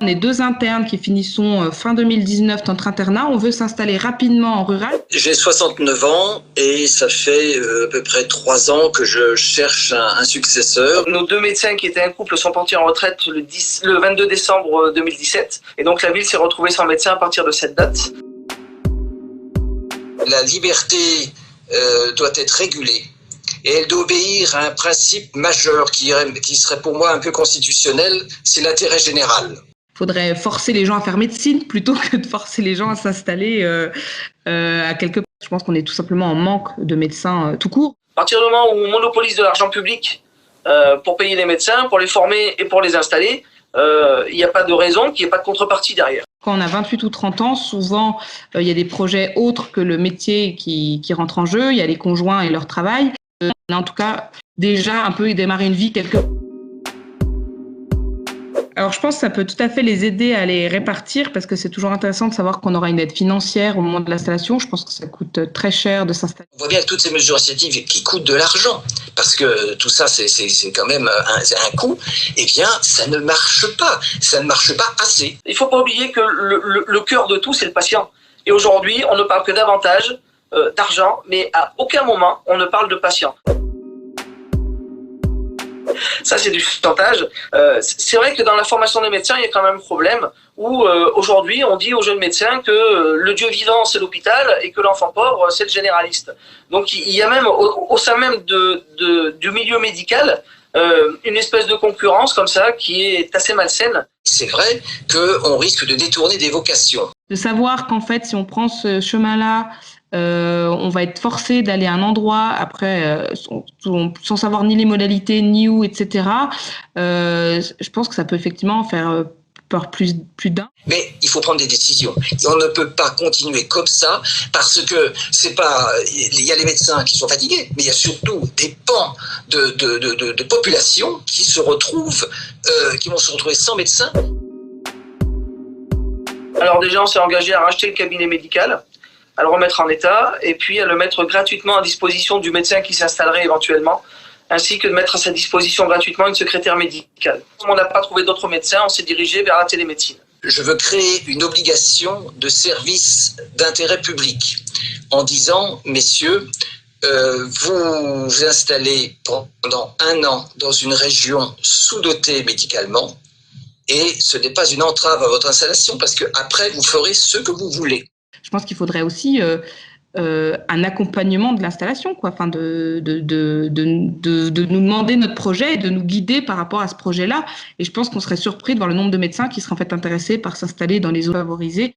On est 2 internes qui finissons fin 2019 notre internat. On veut s'installer rapidement en rural. J'ai 69 ans et ça fait à peu près 3 ans que je cherche un successeur. Nos 2 médecins qui étaient un couple sont partis en retraite le 22 décembre 2017. Et donc la ville s'est retrouvée sans médecin à partir de cette date. La liberté doit être régulée. Et elle doit obéir à un principe majeur qui serait pour moi un peu constitutionnel, c'est l'intérêt général. Il faudrait forcer les gens à faire médecine plutôt que de forcer les gens à s'installer à quelque part. Je pense qu'on est tout simplement en manque de médecins tout court. À partir du moment où on monopolise de l'argent public pour payer les médecins, pour les former et pour les installer, il n'y a pas de raison qu'il n'y ait pas de contrepartie derrière. Quand on a 28 ou 30 ans, souvent, il y a des projets autres que le métier qui rentrent en jeu. Il y a les conjoints et leur travail. En tout cas, déjà un peu démarrer une vie quelque part. Alors, je pense que ça peut tout à fait les aider à les répartir parce que c'est toujours intéressant de savoir qu'on aura une aide financière au moment de l'installation. Je pense que ça coûte très cher de s'installer. On voit bien que toutes ces mesures incitatives qui coûtent de l'argent, parce que tout ça, c'est quand même un coût, eh bien, ça ne marche pas. Ça ne marche pas assez. Il ne faut pas oublier que le cœur de tout, c'est le patient. Et aujourd'hui, on ne parle que davantage d'argent, mais à aucun moment, on ne parle de patient. Ça, c'est du chantage. C'est vrai que dans la formation des médecins, il y a quand même un problème où aujourd'hui, on dit aux jeunes médecins que le Dieu vivant, c'est l'hôpital et que l'enfant pauvre, c'est le généraliste. Donc, il y a même, au sein même du milieu médical, une espèce de concurrence comme ça qui est assez malsaine. C'est vrai qu'on risque de détourner des vocations. De savoir qu'en fait, si on prend ce chemin-là, on va être forcé d'aller à un endroit après sans savoir ni les modalités ni où, etc. Je pense que ça peut effectivement faire peur plus d'un. Mais il faut prendre des décisions. Et on ne peut pas continuer comme ça parce que c'est pas. Il y a les médecins qui sont fatigués, mais il y a surtout des pans de population qui se retrouvent, qui vont se retrouver sans médecin. Alors déjà, on s'est engagé à racheter le cabinet médical, à le remettre en état et puis à le mettre gratuitement à disposition du médecin qui s'installerait éventuellement, ainsi que de mettre à sa disposition gratuitement une secrétaire médicale. Comme on n'a pas trouvé d'autres médecins, on s'est dirigé vers la télémédecine. Je veux créer une obligation de service d'intérêt public en disant, messieurs, vous vous installez pendant 1 an dans une région sous-dotée médicalement et ce n'est pas une entrave à votre installation parce qu'après, vous ferez ce que vous voulez. Je pense qu'il faudrait aussi un accompagnement de l'installation, quoi. Enfin, de nous demander notre projet et de nous guider par rapport à ce projet-là. Et je pense qu'on serait surpris de voir le nombre de médecins qui seraient en fait intéressés par s'installer dans les zones favorisées.